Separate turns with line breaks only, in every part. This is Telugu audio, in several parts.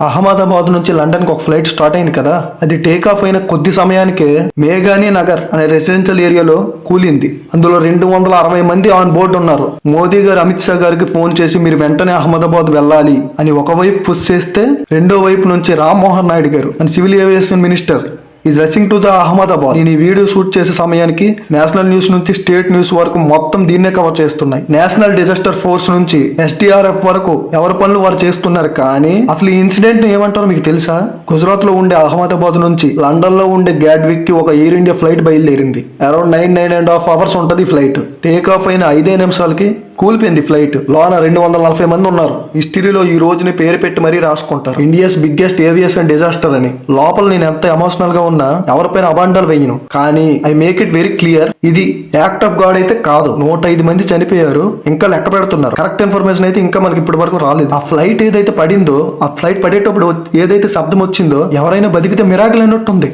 అహ్మదాబాద్ నుంచి లండన్ కి ఒక ఫ్లైట్ స్టార్ట్ అయింది కదా, అది టేక్ ఆఫ్ అయిన కొద్ది సమయానికే మేఘాని నగర్ అనే రెసిడెన్షియల్ ఏరియాలో కూలింది. అందులో 260 మంది ఆన్ బోర్డు ఉన్నారు. మోదీ గారు అమిత్ షా గారికి ఫోన్ చేసి మీరు వెంటనే అహ్మదాబాద్ వెళ్ళాలి అని ఒకవైపు పుష్ చేస్తే, రెండో వైపు నుంచి రామ్మోహన్ నాయుడు గారు and civil aviation minister is rushing to the Ahmedabad. నేను ఈ వీడియో షూట్ చేసే సమయానికి నేషనల్ న్యూస్ నుంచి స్టేట్ న్యూస్ వరకు మొత్తం దీన్నే కవర్ చేస్తున్నాయి. నేషనల్ డిజాస్టర్ ఫోర్స్ నుంచి SDRF వరకు ఎవరి పనులు వారు చేస్తున్నారు. కానీ అసలు ఈ ఇన్సిడెంట్ ఏమంటారో మీకు తెలుసా? గుజరాత్ లో ఉండే అహ్మదాబాద్ నుంచి లండన్ లో ఉండే గ్యాడ్విక్ కి ఒక ఎయిర్ ఇండియా ఫ్లైట్ బయలుదేరింది. అరౌండ్ 9.5 అవర్స్ ఉంటది ఫ్లైట్. టేక్ ఆఫ్ అయిన 5 నిమిషాలకి కూలిపోయింది ఫ్లైట్. లోన 240 మంది ఉన్నారు. హిస్టరీలో ఈ రోజుని పేరు పెట్టి మరీ రాసుకుంటారు, ఇండియాస్ బిగ్గెస్ట్ ఏవియేషన్ డిజాస్టర్ అని. లోపల నేను ఎంత ఎమోషనల్ గా ఉన్నా ఎవరిపైన అబాండాలు వేయను. కానీ I make it very clear, ఇది యాక్ట్ ఆఫ్ గాడ్ అయితే కాదు. 105 మంది చనిపోయారు, ఇంకా లెక్క పెడుతున్నారు. కరెక్ట్ ఇన్ఫర్మేషన్ అయితే ఇంకా మనకి ఇప్పటి వరకు రాలేదు. ఆ ఫ్లైట్ ఏదైతే పడిందో, ఆ ఫ్లైట్ పడేటప్పుడు ఏదైతే శబ్దం వచ్చిందో, ఎవరైనా బతికితే మిరాకిల్ అన్నట్టుంది.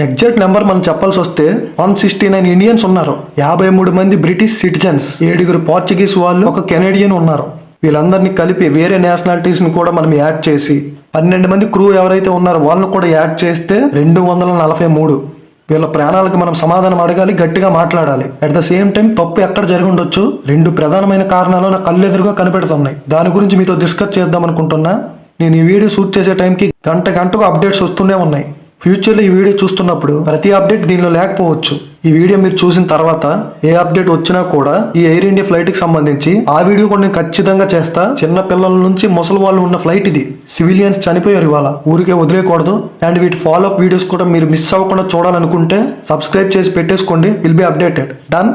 ఎగ్జాక్ట్ నెంబర్ మనం చెప్పాల్సి వస్తే 169 ఇండియన్స్ ఉన్నారు, 53 మంది బ్రిటిష్ సిటిజన్స్, 7 పోర్చుగీస్ వాళ్ళు, ఒక కెనేడియన్ ఉన్నారు. వీళ్ళందరినీ కలిపి వేరే నేషనాలిటీస్ ని కూడా మనం యాడ్ చేసి 12 మంది క్రూ ఎవరైతే ఉన్నారో వాళ్ళని కూడా యాడ్ చేస్తే 243. వీళ్ళ ప్రాణాలకు మనం సమాధానం అడగాలి, గట్టిగా మాట్లాడాలి. అట్ ద సేమ్ టైం తప్పు ఎక్కడ జరిగి ఉండొచ్చు, 2 ప్రధానమైన కారణాలు నా కళ్ళెదురుగా కనిపెడుతున్నాయి. దాని గురించి మీతో డిస్కస్ చేద్దాం అనుకుంటున్నా. నేను ఈ వీడియో షూట్ చేసే టైంకి గంటకు అప్డేట్స్ వస్తూనే ఉన్నాయి. ఫ్యూచర్లో ఈ వీడియో చూస్తున్నప్పుడు ప్రతి అప్డేట్ దీనిలో లేకపోవచ్చు. ఈ వీడియో మీరు చూసిన తర్వాత ఏ అప్డేట్ వచ్చినా కూడా ఈ ఎయిర్ ఇండియా ఫ్లైట్ కి సంబంధించి ఆ వీడియో కూడా నేను ఖచ్చితంగా చేస్తా. చిన్న పిల్లల నుంచి ముసలి వాళ్ళు ఉన్న ఫ్లైట్ ఇది. సివిలియన్స్ చనిపోయారు ఇవాళ, ఊరికే వదిలేయకూడదు. అండ్ వీటి ఫాలో అప్ వీడియోస్ కూడా మీరు మిస్ అవ్వకుండా చూడాలనుకుంటే సబ్స్క్రైబ్ చేసి పెట్టేసుకోండి. Will be updated. Done.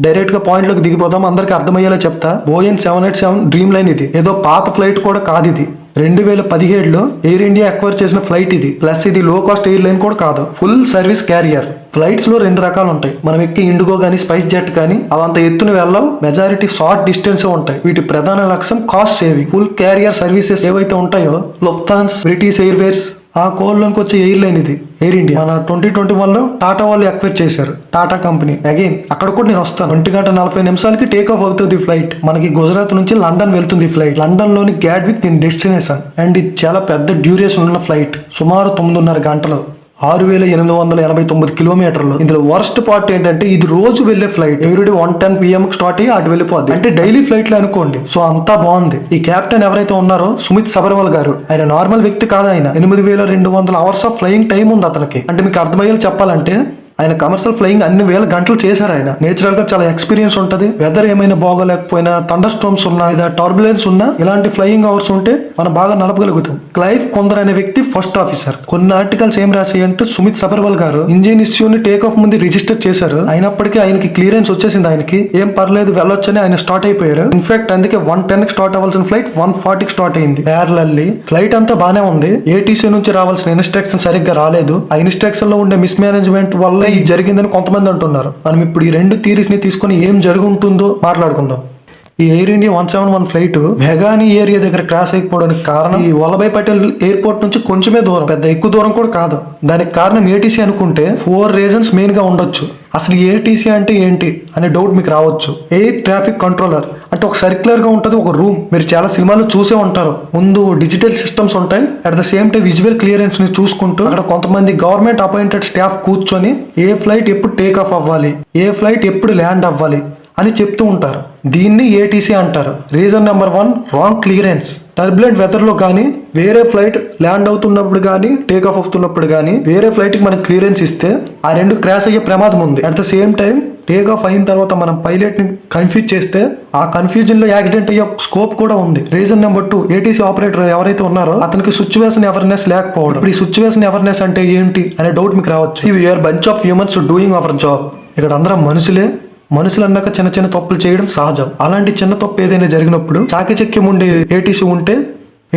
Direct గా పాయింట్ లోకి దిగిపోదాం. అందరికి అర్థమయ్యేలా చెప్తా. బోయింగ్ 787 డ్రీమ్ లైన్ ఇది. ఏదో పాత ఫ్లైట్ కూడా కాదు ఇది. 2017లో ఎయిర్ ఇండియా అక్వైర్ చేసిన ఫ్లైట్ ఇది. ప్లస్ ఇది లో కాస్ట్ ఎయిర్ లైన్ కూడా కాదు, ఫుల్ సర్వీస్ క్యారియర్. ఫ్లైట్స్ లో 2 రకాలు ఉంటాయి. మనం ఎక్కి ఇండిగో గానీ స్పైస్ జెట్ కానీ అవంత ఎత్తున వెళ్ళవు. మెజారిటీ షార్ట్ డిస్టెన్స్ ఉంటాయి. వీటి ప్రధాన లక్ష్యం cost saving. Full carrier services ఏవైతే ఉంటాయో, లుఫ్తాన్స్, బ్రిటిష్ ఎయిర్వేస్, ఆ కోల్లోకి వచ్చే ఎయిర్ లైన్ ఇది ఎయిర్ ఇండియా. మన 2021లో టాటా వాళ్ళు అక్వైర్ చేశారు, టాటా కంపెనీ. అగైన్ అక్కడ కూడా నేను వస్తాను. 1:40 టేక్ ఆఫ్ అవుతుంది ఫ్లైట్. మనకి గుజరాత్ నుంచి లండన్ వెళ్తుంది ఫ్లైట్. లండన్ లోని గ్యాడ్విక్ దీని డెస్టినేషన్. అండ్ ఇది చాలా పెద్ద డ్యూరేషన్ ఉన్న ఫ్లైట్, సుమారు 9.5 గంటలు, 6,889 కిలోమీటర్లు. ఇందులో వర్స్ట్ పార్ట్ ఏంటంటే ఇది రోజు వెళ్లే ఫ్లైట్. ఎవ్రీడే 1:10 PM స్టార్ట్ అయ్యి అటు వెళ్ళిపోద్ది. అంటే డైలీ ఫ్లైట్ లో అనుకోండి. సో అంతా బాగుంది. ఈ కెప్టెన్ ఎవరైతే ఉన్నారో సుమిత్ సబర్వాల్ గారు, ఆయన నార్మల్ వ్యక్తి కాదు. ఆయన 8,200 అవర్స్ ఆఫ్ ఫ్లయింగ్ టైం ఉంది అతనికి. అంటే మీకు అర్థమయ్యేలా చెప్పాలంటే ఆయన కమర్షియల్ ఫ్లయింగ్ అన్ని వేల గంటలు చేశారు. ఆయన నేచురల్ గా చాలా ఎక్స్పీరియన్స్ ఉంటది. వెదర్ ఏమైనా బాగోలేకపోయినా, థండర్ స్టార్మ్స్ ఉన్నా, లేదా టర్బులెన్స్ ఉన్నా, ఇలాంటి ఫ్లయింగ్ అవర్స్ ఉంటే మనం బాగా నడపగలుగుతాం. క్లైవ్ కొందర్ అనే వ్యక్తి ఫస్ట్ ఆఫీసర్. కొన్ని ఆర్టికల్స్ ఏం రాసాయంటే సుమిత్ సబర్వాల్ గారు ఇంజిన్ ఇష్యూని టేక్ ఆఫ్ ముందు రిజిస్టర్ చేశారు. అయినప్పటికీ ఆయనకి క్లియరెన్స్ వచ్చేసింది. ఆయనకి ఏం పర్లేదు వెళ్ళొచ్చని ఆయన స్టార్ట్ అయిపోయారు. ఇన్ఫాక్ట్ అందుకే 1:10 స్టార్ట్ అవ్వాల్సిన ఫ్లైట్ 1:40 స్టార్ట్ అయింది. ప్యారలల్లీ ఫ్లైట్ అంతా బానే ఉంది. ATC నుంచి రావాల్సిన ఇన్స్ట్రక్షన్ సరిగ్గా రాలేదు. ఆ ఇన్స్ట్రక్షన్ లో ఉండే మిస్ మేనేజ్మెంట్ వల్ల ఇది జరిగిందని కొంతమంది అంటున్నారు. మనం ఇప్పుడు ఈ 2 థియరీస్ ని తీసుకుని ఏం జరుగుతుందో మాట్లాడుకుందాం. ఈ ఎయిర్ ఇండియా 171 ఫ్లైట్ మెగాని ఏరియా దగ్గర క్రాష్ అయిపోవడానికి కారణం ఈ వల్లభాయ్ పటేల్ ఎయిర్పోర్ట్ నుంచి కొంచెమే దూరం, పెద్ద ఎక్కువ దూరం కూడా కాదు. దానికి కారణం ATC అనుకుంటే 4 రీజన్స్ మెయిన్ గా ఉండొచ్చు. అసలు ATC అంటే ఏంటి అనే డౌట్ మీకు రావచ్చు. ఎయిర్ ట్రాఫిక్ కంట్రోలర్ అంటే ఒక సర్క్యులర్ గా ఉంటది, ఒక రూమ్. మీరు చాలా సినిమాలు చూసే ఉంటారు. ముందు డిజిటల్ సిస్టమ్స్ ఉంటాయి, at the same time visual clearance ని చూసుకుంటూ అక్కడ కొంతమంది గవర్నమెంట్ అపాయింటెడ్ స్టాఫ్ కూర్చొని ఏ ఫ్లైట్ ఎప్పుడు టేక్ ఆఫ్ అవ్వాలి, ఏ ఫ్లైట్ ఎప్పుడు ల్యాండ్ అవ్వాలి అని చెప్తూ ఉంటారు. దీన్ని ATC అంటారు. Reason number 1, wrong clearance. Turbulent weather లో కానీ, వేరే ఫ్లైట్ ల్యాండ్ అవుతున్నప్పుడు కానీ, టేక్ ఆఫ్ అవుతున్నప్పుడు కానీ వేరే ఫ్లైట్ కి మనం క్లియరెన్స్ ఇస్తే ఆ 2 క్రాష్ అయ్యే ప్రమాదం ఉంది. At the same time take off అయిన తర్వాత మనం పైలట్ ని కన్ఫ్యూజ్ చేస్తే ఆ కన్ఫ్యూజన్ లో యాక్సిడెంట్ అయ్యే స్కోప్ కూడా ఉంది. రీజన్ నెంబర్ 2, ATC ఆపరేటర్ ఎవరైతే ఉన్నారో అతనికి సిచ్యువేషన్ అవేర్నెస్ లేకపోవడం. ఇప్పుడు ఈ సిచ్యువేషన్ అవేర్నెస్ అంటే ఏంటి అనే డౌట్ మీకు రావచ్చు. We are bunch of humans doing our job. ఇక్కడ అందరం మనుషులే. మనుషులు అన్నాక చిన్న చిన్న తప్పులు చేయడం సహజం. అలాంటి చిన్న తప్పు ఏదైనా జరిగినప్పుడు చాకచక్యం ఉండే ATC ఉంటే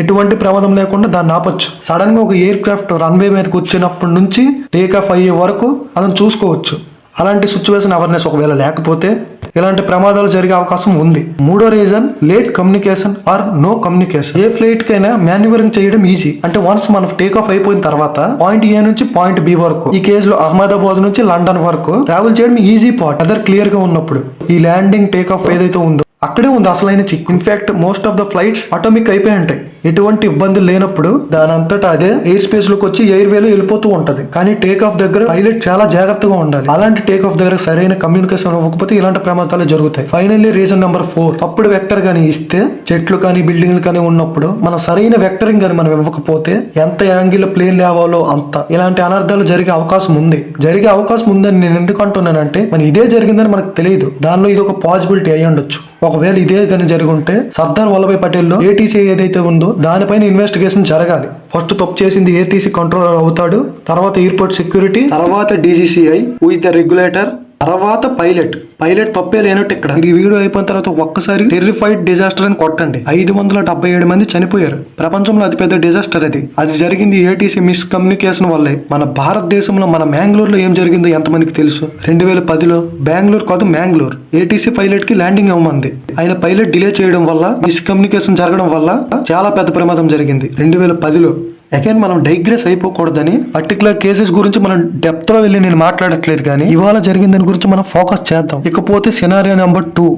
ఎటువంటి ప్రమాదం లేకుండా దాన్ని ఆపొచ్చు. సడన్ గా ఒక ఎయిర్ క్రాఫ్ట్ రన్వే మీదకి వచ్చినప్పటి నుంచి టేక్ ఆఫ్ అయ్యే వరకు అతను చూసుకోవచ్చు. అలాంటి సిచ్యువేషన్ అవేర్నెస్ ఒకవేళ లేకపోతే ఇలాంటి ప్రమాదాలు జరిగే అవకాశం ఉంది. 3వ reason, late communication or no communication. ఏ ఫ్లైట్ కైనా మాన్యువరింగ్ చేయడం ఈజీ. అంటే వన్స్ మనం టేక్ ఆఫ్ అయిపోయిన తర్వాత పాయింట్ A నుంచి పాయింట్ B వరకు, ఈ కేసులో అహ్మదాబాద్ నుంచి లండన్ వరకు ట్రావెల్ చేయడం ఈజీ పార్ట్. వెదర్ క్లియర్ గా ఉన్నప్పుడు ఈ ల్యాండింగ్ టేక్ ఆఫ్ ఏదైతే ఉందో అక్కడే ఉంది అసలైన చిక్కు. In fact most of the flights atomic అయిపోయి ఉంటాయి. ఎటువంటి ఇబ్బంది లేనప్పుడు దాని అంతటా అదే ఎయిర్ స్పేస్ లోకి వచ్చి ఎయిర్ వేలో వెళ్ళిపోతూ ఉంటది. కానీ టేక్ ఆఫ్ దగ్గర పైలట్ చాలా జాగ్రత్తగా ఉండాలి. అలాంటి టేక్ ఆఫ్ దగ్గర సరైన కమ్యూనికేషన్ ఇవ్వకపోతే ఇలాంటి ప్రమాదాలు జరుగుతాయి. ఫైనల్లీ రీజన్ నెంబర్ 4, తప్పుడు వెక్టర్ గానీ ఇస్తే, చెట్లు కానీ బిల్డింగ్లు కానీ ఉన్నప్పుడు మనం సరైన వెక్టరింగ్ గానీ మనం ఇవ్వకపోతే ఎంత యాంగిల్ ప్లేన్ లేవాలో అంత ఇలాంటి అనర్థాలు జరిగే అవకాశం ఉంది. ఉందని నేను ఎందుకు అంటున్నానంటే మన ఇదే జరిగిందని మనకు తెలియదు. దానిలో ఇది ఒక పాసిబిలిటీ అయ్యి ఉండొచ్చు. ఒకవేళ ఇదే కానీ జరిగి ఉంటే సర్దార్ వల్లభాయ్ పటేల్ లో ఏటీసీ ఏదైతే ఉందో దానిపైన ఇన్వెస్టిగేషన్ జరగాలి. ఫస్ట్ తప్పు చేసింది ఏటీసీ కంట్రోలర్ అవుతాడు, తర్వాత ఎయిర్పోర్ట్ సెక్యూరిటీ, తర్వాత DGCI who is the regulator, తర్వాత పైలట్ తప్పే లేనట్టు. ఇక్కడ ఈ వీడియో అయిపోయిన తర్వాత ఒక్కసారి టెర్రిఫైడ్ డిజాస్టర్ అని కొట్టండి. 577 మంది చనిపోయారు. ప్రపంచంలో అతిపెద్ద డిజాస్టర్ అది జరిగింది ఏటీసీ మిస్కమ్యూనికేషన్ వల్లే. మన భారతదేశంలో మన మ్యాంగ్లూరులో ఏం జరిగిందో ఎంతమందికి తెలుసు? 2010లో బెంగళూరు కాదు మ్యాంగ్లూర్ ఏటీసీ పైలట్ కి ల్యాండింగ్ అవ్వమంది. ఆయన పైలట్ డిలే చేయడం వల్ల మిస్కమ్యూనికేషన్ జరగడం వల్ల చాలా పెద్ద ప్రమాదం జరిగింది 2010లో. అగైన్ మనం డైగ్రెస్ అయిపోకూడదని పర్టికులర్ కేసెస్ గురించి మనం డెప్త్ లో వెళ్ళి నేను మాట్లాడట్లేదు, కానీ ఇవాళ జరిగిన దాని గురించి మనం ఫోకస్ చేద్దాం. ఇకపోతే సినారియో నెంబర్ 2.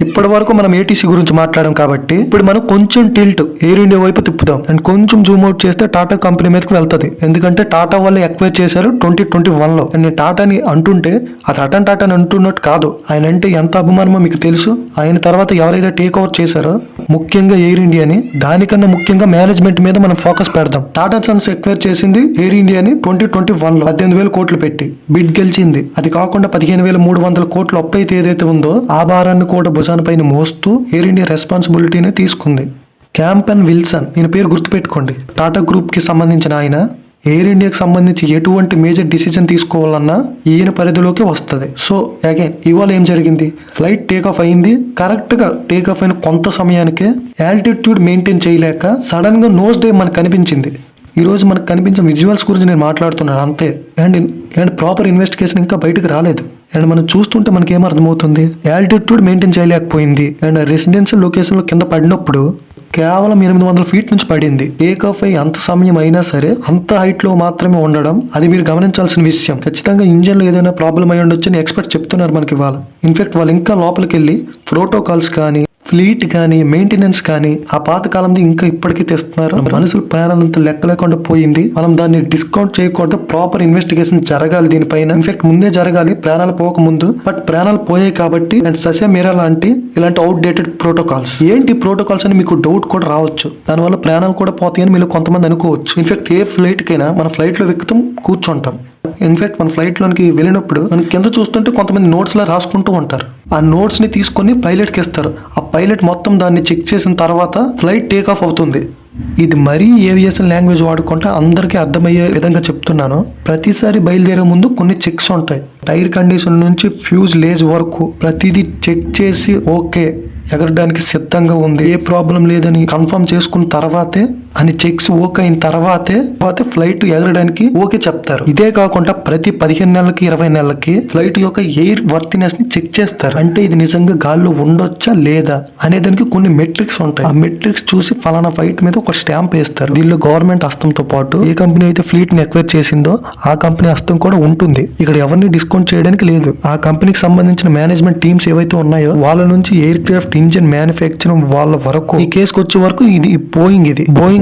ఇప్పటి వరకు మనం ఏటీసీ గురించి మాట్లాడాం కాబట్టి ఇప్పుడు మనం కొంచెం టిల్ట్ ఎయిర్ ఇండియా వైపు తిప్పుదాం అండ్ కొంచెం జూమ్ అవుట్ చేస్తే టాటా కంపెనీ మీదకి వెళ్తుంది. ఎందుకంటే టాటా వాళ్ళు ఎక్వైర్ చేశారు 2021లో. నేను టాటాని అంటుంటే అది రతన్ టాటాని అంటున్నట్టు కాదు. ఆయన అంటే ఎంత అభిమానమో మీకు తెలుసు. ఆయన తర్వాత ఎవరైతే టేక్ ఓవర్ చేశారో ముఖ్యంగా ఎయిర్ ఇండియాని, దానికన్నా ముఖ్యంగా మేనేజ్మెంట్ మీద మనం ఫోకస్ పెడదాం. టాటా సన్స్ ఎక్వైర్ చేసింది ఎయిర్ ఇండియాని 2021లో 18,000 కోట్లు పెట్టి బిడ్ గెలిచింది. అది కాకుండా 15,300 కోట్లు అప్పు అయితే ఏదైతే ఉందో ఆ భారాన్ని కూడా పైన మోస్తూ ఎయిర్ ఇండియా రెస్పాన్సిబిలిటీని తీసుకుంది. క్యాంపెన్ విల్సన్ ఈయన పేరు గుర్తుపెట్టుకోండి. టాటా గ్రూప్ కి సంబంధించిన ఆయన ఎయిర్ ఇండియాకి సంబంధించి ఎటువంటి మేజర్ డిసిజన్ తీసుకోవాలన్నా ఈయన పరిధిలోకి వస్తుంది. సో అగైన్ ఇవాళ ఏం జరిగింది? ఫ్లైట్ టేక్ ఆఫ్ అయింది. కరెక్ట్ గా టేక్ ఆఫ్ అయిన కొంత సమయానికే ఆల్టిట్యూడ్ మెయింటైన్ చేయలేక సడన్ గా నోస్ డే మనకు కనిపించింది. ఈ రోజు మనకు కనిపించే విజువల్స్ గురించి నేను మాట్లాడుతున్నాను అంతే. అండ్ ప్రాపర్ ఇన్వెస్టిగేషన్ ఇంకా బయటకు రాలేదు. అండ్ మనం చూస్తుంటే మనకి ఏమర్థమవుతుంది? ఆల్టిట్యూడ్ మెయింటైన్ చేయలేకపోయింది. అండ్ రెసిడెన్షియల్ లొకేషన్ లో కింద పడినప్పుడు కేవలం 800 ఫీట్ నుంచి పడింది. టేక్ ఆఫ్ అయ్యి అంత సమయం అయినా సరే అంత హైట్ లో మాత్రమే ఉండడం అది మీరు గమనించాల్సిన విషయం. ఖచ్చితంగా ఇంజన్ లో ఏదైనా ప్రాబ్లం అయి ఉండొచ్చు అని ఎక్స్పర్ట్ చెప్తున్నారు మనకి ఇవాళ. ఇన్ఫాక్ట్ వాళ్ళు ఇంకా లోపలికి వెళ్ళి ప్రోటోకాల్స్ కానీ ఫ్లీట్ కానీ మెయింటెనెన్స్ కానీ ఆ పాత కాలంలో ఇంకా ఇప్పటికీ తెస్తున్నారు. మనుషులు ప్రయాణాలంతా లెక్క లేకుండా పోయింది. మనం దాన్ని డిస్కౌంట్ చేయకూడదు. ప్రాపర్ ఇన్వెస్టిగేషన్ జరగాలి దీనిపైన. ఇన్ఫాక్ట్ ముందే జరగాలి, ప్రాణాలు పోక ముందు. బట్ ప్రాణాలు పోయాయి కాబట్టి అండ్ ససే మీరా లాంటి ఇలాంటి అవుట్ డేటెడ్ ప్రోటోకాల్స్. ఏంటి ప్రోటోకాల్స్ అని మీకు డౌట్ కూడా రావచ్చు. దానివల్ల ప్రాణాలు కూడా పోతాయని మీరు కొంతమంది అనుకోవచ్చు. ఇన్ఫాక్ట్ ఏ ఫ్లైట్ కైనా మన ఫ్లైట్ లో ఎక్కుతాం, కూర్చుంటాం. ఇన్ఫాక్ట్ మన ఫ్లైట్ లోనికి వెళ్ళినప్పుడు మనం కింద చూస్తుంటే కొంతమంది నోట్స్ లా రాసుకుంటూ ఉంటారు. ఆ నోట్స్ ని తీసుకొని పైలట్ కి ఇస్తారు. ఆ పైలట్ మొత్తం దాన్ని చెక్ చేసిన తర్వాత ఫ్లైట్ టేక్ ఆఫ్ అవుతుంది. ఇది మరీ ఏవియేషన్ లాంగ్వేజ్ వాడుకుంటే అందరికీ అర్థమయ్యే విధంగా చెప్తున్నాను. ప్రతిసారి బయలుదేరే ముందు కొన్ని చెక్స్ ఉంటాయి. టైర్ కండిషన్ నుంచి ఫ్యూజ్ లేజ్ వరకు ప్రతిదీ చెక్ చేసి ఓకే ఎగరడానికి సిద్ధంగా ఉంది, ఏ ప్రాబ్లం లేదని కన్ఫర్మ్ చేసుకున్న తర్వాతే అని చెక్స్ ఓకే అయిన తర్వాతే ఫ్లైట్ ఎగరడానికి ఓకే చెప్తారు. ఇదే కాకుండా ప్రతి 15 నెలలకి 20 నెలలకి ఫ్లైట్ యొక్క ఎయిర్ వర్తినెస్ ని చెక్ చేస్తారు. అంటే ఇది నిజంగా గాల్లో ఉండొచ్చా లేదా అనే దానికి కొన్ని మెట్రిక్స్ ఉంటాయి. ఆ మెట్రిక్స్ చూసి ఫలానా ఫ్లైట్ మీద ఒక స్టాంప్ వేస్తారు. దీనిలో గవర్నమెంట్ హస్తంతో పాటు ఏ కంపెనీ అయితే ఫ్లీట్ ని ఎక్వైర్ చేసిందో ఆ కంపెనీ హస్తం కూడా ఉంటుంది. ఇక్కడ ఎవరిని డిస్కౌంట్ చేయడానికి లేదు. ఆ కంపెనీకి సంబంధించిన మేనేజ్మెంట్ టీమ్స్ ఏవైతే ఉన్నాయో వాళ్ళ నుంచి ఎయిర్ క్రాఫ్ట్ ఇంజిన్ మ్యానుఫ్యాక్చరింగ్ వాళ్ళ వరకు ఈ కేసుకు వచ్చే వరకు ఇది బోయింగ్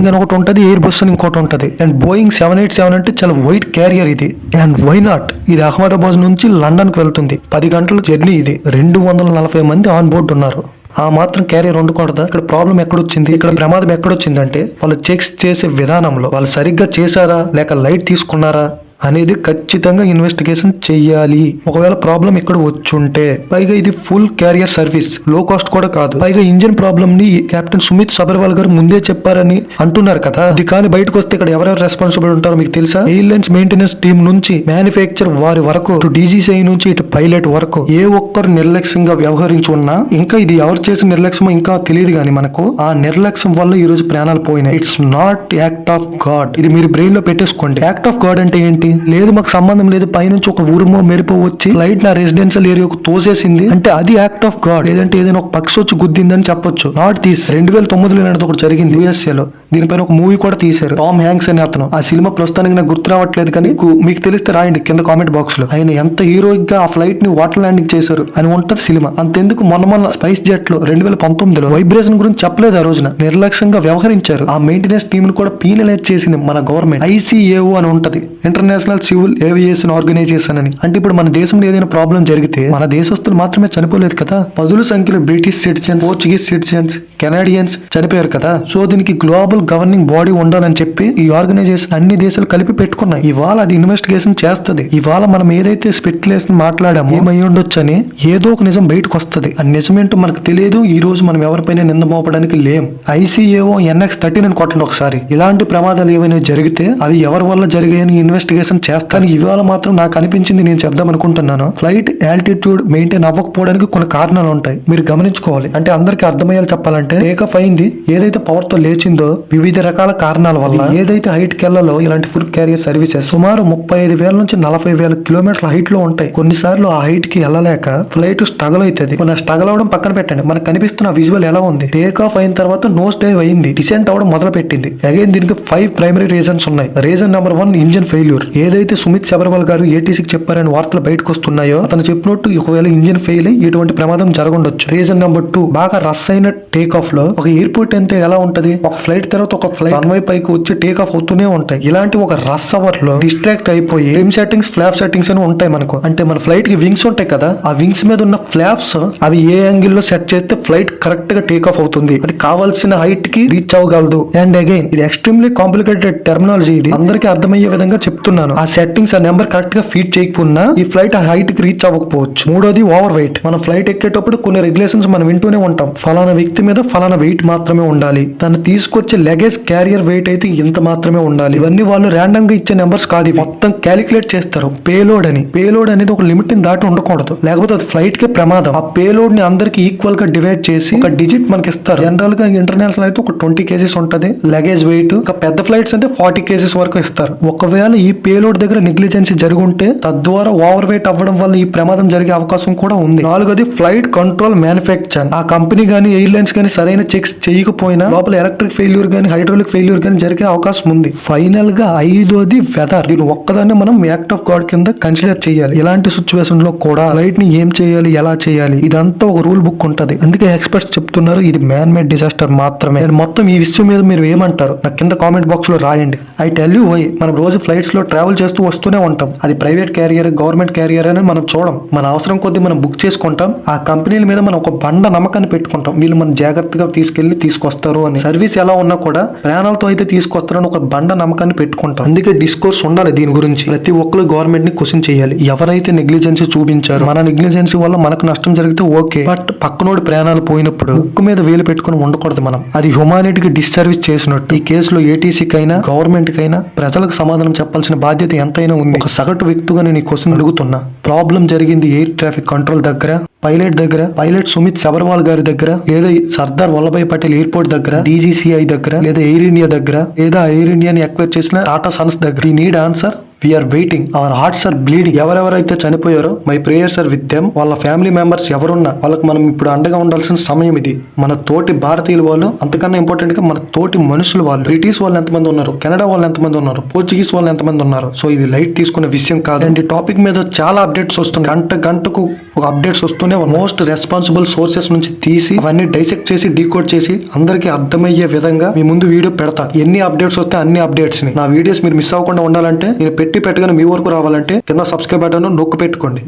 అని ఒకటి ఉంటది, ఎయిర్ బస్ అని ఇంకోటి ఉంటది. అండ్ బోయింగ్ 787 అంటే చాలా వైట్ క్యారియర్ ఇది. And why not? ఇది అహ్మదాబాద్ నుంచి లండన్ కి వెళ్తుంది. 10 గంటల జర్నీ ఇది. 240 మంది ఆన్ బోర్డు ఉన్నారు. ఆ మాత్రం క్యారియర్ ఉండకూడదా? ఇక్కడ ప్రాబ్లం ఎక్కడొచ్చింది? ఇక్కడ ప్రమాదం ఎక్కడొచ్చిందంటే వాళ్ళు చెక్స్ చేసే విధానంలో వాళ్ళు సరిగ్గా చేశారా లేక లైట్ తీసుకున్నారా అనేది ఖచ్చితంగా ఇన్వెస్టిగేషన్ చెయ్యాలి. ఒకవేళ ప్రాబ్లం ఇక్కడ వచ్చుంటే, పైగా ఇది ఫుల్ క్యారియర్ సర్వీస్, లో కాస్ట్ కూడా కాదు. పైగా ఇంజిన్ ప్రాబ్లం ని కెప్టెన్ సుమిత్ సబర్వాల్ గారు ముందే చెప్పారని అంటున్నారు కదా. అది కానీ బయటకు వస్తే ఇక్కడ ఎవరెవరు రెస్పాన్సిబుల్ ఉంటారో మీకు తెలుసా? ఎయిర్లైన్స్ మెయింటెనెన్స్ టీమ్ నుంచి మ్యానుఫ్యాక్చర్ వారి వరకు, ఇటు డీజీసీఐ నుంచి ఇటు పైలట్ వరకు ఏ ఒక్కరు నిర్లక్ష్యంగా వ్యవహరించి ఉన్నా, ఇంకా ఇది ఎవరు చేసిన నిర్లక్ష్యమో ఇంకా తెలియదు కానీ మనకు ఆ నిర్లక్ష్యం వల్ల ఈ రోజు ప్రాణాలు పోయినాయి. It's not act of God. ఇది మీరు బ్రెయిన్ లో పెట్టేసుకోండి. యాక్ట్ ఆఫ్ గాడ్ అంటే ఏంటి? లేదు మాకు సంబంధం లేదు, పైనుంచి ఒక ఉరుమో మెరుపో వచ్చి ఫ్లైట్ నా రెసిడెన్షియల్ ఏరియాకు తోసేసింది అంటే అది యాక్ట్ ఆఫ్ గాడ్. లేదంటే ఏదైనా ఒక పక్షి వచ్చి గుద్దిందని చెప్పొచ్చు. Not this. 2009లో ఒకటి జరిగింది USA లో. దీనిపైన ఒక మూవీ కూడా తీశారు, టామ్ హ్యాంక్స్ అనే అతను. ఆ సినిమా ప్రస్తుతానికి నాకు గుర్తు రావట్లేదు, కానీ మీకు తెలిస్తే రాయండి కింద కామెంట్ బాక్స్ లో. ఆయన ఎంత హీరోయిక్ గా ఆ ఫ్లైట్ ని వాటర్ ల్యాండింగ్ చేశారు అని ఉంటది సినిమా. అంతెందుకు మొన్న స్పైస్ జెట్ లో 2019లో వైబ్రేషన్ గురించి చెప్పలేదు, ఆ రోజున నిర్లక్ష్యంగా వ్యవహరించారు. ఆ మెయింటెనెన్స్ టీమ్ ను కూడా పీనలైజ్ చేసింది మన గవర్నమెంట్. ICAO అని ఉంటది, ఇంటర్నేషనల్ సివిల్ ఏవియేషన్ ఆర్గనైజేషన్ అని. అంటే ఇప్పుడు మన దేశంలో ఏదైనా ప్రాబ్లం జరిగితే మన దేశస్తులు మాత్రమే చనిపోలేదు కదా, పదుల సంఖ్యలో బ్రిటిష్ సిటిజన్స్, పోర్చుగీస్ సిటిజన్స్, కెనాడియన్స్ చనిపోయారు కదా. సో దీనికి గ్లోబల్ గవర్నింగ్ బాడీ ఉండాలని చెప్పి ఈ ఆర్గనైజేషన్ అన్ని దేశాలు కలిపి పెట్టుకున్నాయి. ఇవాళ అది ఇన్వెస్టిగేషన్ చేస్తది. ఇవాళ మనం ఏదైతే స్పెక్యులేషన్ మాట్లాడామో ఏమై ఉండొచ్చు అని ఏదో ఒక నిజం బయటకు వస్తుంది. ఆ నిజమేంటో మనకు తెలియదు. ఈ రోజు మనం ఎవరిపైన నింద మోపడానికి లేం. ICAO NX-13 అని కొట్టండి ఒకసారి. ఇలాంటి ప్రమాదాలు ఏమైనా జరిగితే అవి ఎవరి వల్ల జరిగాయని ఇన్వెస్టిగేషన్ చేస్తాను. ఇవాళ మాత్రం నాకు అనిపించింది నేను చెప్దాం అనుకుంటున్నాను. ఫ్లైట్ ఆల్టిట్యూడ్ మెయింటైన్ అవ్వకపోవడానికి కొన్ని కారణాలు ఉంటాయి, మీరు గమనించుకోవాలి. అంటే అందరికి అర్థమయ్యేలా చెప్పాలంటే, టేక్ ఆఫ్ అయింది ఏదైతే పవర్ తో లేచిందో వివిధ రకాల కారణాల వల్ల, ఏదైతే హైట్ కెళ్లలో ఇలాంటి ఫుడ్ క్యారియర్ సర్వీసెస్ సుమారు 35,000 నుంచి 40,000 కిలోమీటర్ల హైట్ లో ఉంటాయి. కొన్నిసార్లు ఆ హైట్ కి వెళ్ళలేక ఫ్లైట్ స్ట్రగల్ అవుతుంది. కొన్ని స్ట్రగల్ అవడం పక్కన పెట్టండి, మనకు కనిపిస్తున్న విజువల్ ఎలా ఉంది. టేక్ ఆఫ్ అయిన తర్వాత నోస్ డైవ్ అయింది, డిసెంట్ అవడం మొదలు పెట్టింది. అగైన్ దీనికి 5 ప్రైమరీ రీజన్స్ ఉన్నాయి. Reason number 1 engine failure. ఏదైతే సుమిత్ సబర్వాల్ గారు ATCకి చెప్పారని వార్తలు బయటకు వస్తున్నాయో, అతను చెప్పినట్టు ఒకవేళ ఇంజిన్ ఫెయిల్ అయ్యి ఇటువంటి ప్రమాదం జరగొండొచ్చు. రీజన్ నెంబర్ 2 బాగా రష్ అయిన టేక్ ఆఫ్ లో, ఒక ఎయిర్పోర్ట్ అంటే ఎలా ఉంటది, ఒక ఫ్లైట్ తర్వాత ఒక ఫ్లైట్ రన్వే పైకి వచ్చి టేక్ ఆఫ్ అవుతూనే ఉంటాయి. ఇలాంటి ఒక రష్ అవర్ లో డిస్ట్రాక్ట్ అయిపోయి ట్రిమ్ సెట్టింగ్స్, ఫ్లాప్ సెట్టింగ్స్ అని ఉంటాయి మనకు. అంటే మన ఫ్లైట్ కి వింగ్స్ ఉంటాయి కదా, ఆ వింగ్స్ మీద ఉన్న ఫ్లాప్స్ అవి ఏ యాంగిల్ లో సెట్ చేస్తే ఫ్లైట్ కరెక్ట్ గా టేక్ ఆఫ్ అవుతుంది, అది కావాల్సిన హైట్ కి రీచ్ అవ్వగలదు. అండ్ అగైన్ ఇది ఎక్స్ట్రీమ్లీ కాంప్లికేటెడ్ టెర్మినాలజీ, ఇది అందరికీ అర్థమయ్యే విధంగా చెప్తున్నాను. ఆ సెట్టింగ్స్, ఆ నెంబర్ కరెక్ట్ గా ఫీడ్ చేయకపోయినా ఈ ఫ్లైట్ ఆ హైట్ కి రీచ్ అవ్వకపోవచ్చు. మూడోది ఓవర్ వెయిట్. మనం ఫ్లైట్ ఎక్కేటప్పుడు కొన్ని రెగ్యులేషన్స్ మనం వింటూనే ఉంటాం. ఫలానా వ్యక్తి మీద ఫలానా వెయిట్ మాత్రమే ఉండాలి, తను తీసుకొచ్చే లగేజ్ క్యారియర్ వెయిట్ అయితే ఇంత మాత్రమే ఉండాలి. ఇవన్నీ వాళ్ళు ర్యాండమ్ గా ఇచ్చే నెంబర్స్ కాదు, మొత్తం క్యాలిక్యులేట్ చేస్తారు. పేలోడ్ అని, పేలోడ్ అనేది ఒక లిమిట్ ని దాటి ఉండకూడదు, లేకపోతే అది ఫ్లైట్ కే ప్రమాదం. ఆ పేలోడ్ ని అందరికి ఈక్వల్ గా డివైడ్ చేసి ఒక డిజిట్ మనకి ఇస్తారు. జనరల్ గా ఇంటర్నేషనల్ అయితే ఒక 20 kgs ఉంటది లగేజ్ వెయిట్. ఒక పెద్ద ఫ్లైట్స్ అంటే 40 kgs వరకు ఇస్తారు. ఒకవేళ ఈ పేలోడ్ దగ్గర నెగ్లిజెన్సీ జరుగుంటే తద్వారా ఓవర్ వెయిట్ అవ్వడం వల్ల ఈ ప్రమాదం జరిగే అవకాశం కూడా ఉంది. నాలుగోది ఫ్లైట్ కంట్రోల్ మ్యానుఫ్యాక్చర్. ఆ కంపెనీ గానీ ఎయిర్లైన్స్ గానీ సరైన చెక్స్ చేయకపోయినా లోపల ఎలక్ట్రిక్ ఫెయిల్యూర్ గానీ హైడ్రాలిక్ ఫెయిల్యూర్ గానీ జరిగే అవకాశం ఉంది. ఫైనల్ గా ఐదోది వెదర్. దీని ఒక్కదాన్ని మనం యాక్ట్ ఆఫ్ గాడ్ కింద కన్సిడర్ చేయాలి. ఇలాంటి సిచ్యువేషన్ లో కూడా ఫ్లైట్ ని ఏం చేయాలి, ఎలా చేయాలి, ఇదంతా ఒక రూల్ బుక్ ఉంటది. అందుకే ఎక్స్పర్ట్స్ చెప్తున్నారు ఇది మ్యాన్ మేడ్ డిజాస్టర్ మాత్రమే. మొత్తం ఈ విషయం మీద మీరు ఏమంటారు నాకు కింద కామెంట్ బాక్స్ లో రాయండి. I tell you why. మనం రోజు ఫ్లైట్స్ లో ట్రావెల్ చేస్తూ వస్తూనే ఉంటాం. అది ప్రైవేట్ క్యారియర్, గవర్నమెంట్ క్యారియర్ అని మనం చూడం. మన అవసరం కొద్దీ మనం బుక్ చేసుకుంటాం. ఆ కంపెనీల మీద మనం ఒక బండ నమ్మకాన్ని పెట్టుకుంటాం, వీళ్ళు మనం జాగ్రత్తగా తీసుకెళ్లి తీసుకొస్తారు అని. సర్వీస్ ఎలా ఉన్నా కూడా ప్రాణాలతో అయితే తీసుకొస్తారని ఒక బండ నమ్మకాన్ని పెట్టుకుంటాం. అందుకే డిస్కోర్స్ ఉండాలి దీని గురించి. ప్రతి ఒక్కరు గవర్నమెంట్ ని క్వశ్చన్ చేయాలి. ఎవరైతే నెగ్లిజెన్సీ చూపించారు, మన నెగ్లిజెన్సీ వల్ల మనకు నష్టం జరిగితే ఓకే, బట్ పక్కనోడి ప్రాణాలు పోయినప్పుడు ముక్కు మీద వేలు పెట్టుకుని ఉండకూడదు మనం. అది హ్యుమానిటీకి డిస్సర్వీస్ చేసినట్టు. ఈ కేసులో ATCకి అయినా గవర్నమెంట్ కైనా ప్రజలకు సమాధానం చెప్పాల్సిన బాధ్యత ఎంతైనా ఉంది. ఒక సగటు వ్యక్తిగా నేను ఈ క్వశ్చన్ అడుగుతున్నా. ప్రాబ్లం జరిగింది ఎయిర్ ట్రాఫిక్ కంట్రోల్ దగ్గర, పైలట్ దగ్గర, పైలట్ సుమిత్ సబర్వాల్ గారి దగ్గర, లేదా సర్దార్ వల్లభాయ్ పటేల్ ఎయిర్పోర్ట్ దగ్గర, DGCI దగ్గర, లేదా ఎయిర్ ఇండియా దగ్గర, లేదా ఎయిర్ ఇండియాని ఎక్వైర్ చేసిన టాటా సన్స్ దగ్గర. We need answer. We are waiting, our hearts are bleeding. ఎవరెవరైతే చనిపోయారో my prayers are with them. వాళ్ళ ఫ్యామిలీ మెంబర్స్ ఎవరున్నా వాళ్ళకి మనం ఇప్పుడు అండగా ఉండాల్సిన సమయం ఇది. మన తోటి భారతీయుల వాళ్ళు, అంతకన్నా ఇంపార్టెంట్ గా మన తోటి మనుషులు వాళ్ళు. బ్రిటిష్ వాళ్ళు ఎంతమంది ఉన్నారు, కెనడా వాళ్ళు ఎంతమంది ఉన్నారు, పోర్చుగీస్ వాళ్ళు ఎంతమంది ఉన్నారు. సో ఇది లైట్ తీసుకునే విషయం కాదు. అండ్ ఈ టాపిక్ మీద చాలా అప్డేట్స్ వస్తున్నాయి. గంటకు ఒక అప్డేట్స్ వస్తూనే మోస్ట్ రెస్పాన్సిబుల్ సోర్సెస్ నుంచి తీసి అవన్నీ డైసెక్ట్ చేసి డీకోడ్ చేసి అందరికీ అర్థమయ్యే విధంగా మీ ముందు వీడియో పెడతా. ఎన్ని అప్డేట్స్ వస్తే అన్ని అప్డేట్స్ ని, నా వీడియోస్ మీరు మిస్ అవ్వకుండా ఉండాలంటే, నేను పెట్టగానే మీ వరకు రావాలంటే కింద సబ్స్క్రైబ్ బటన్ నొక్కి పెట్టుకోండి.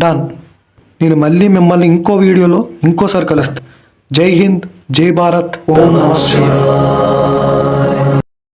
డన్. నేను మళ్ళీ మిమ్మల్ని ఇంకో వీడియోలో ఇంకోసారి కలుస్తాను. జై హింద్, జై భారత్, ఓం నమః శివాయ.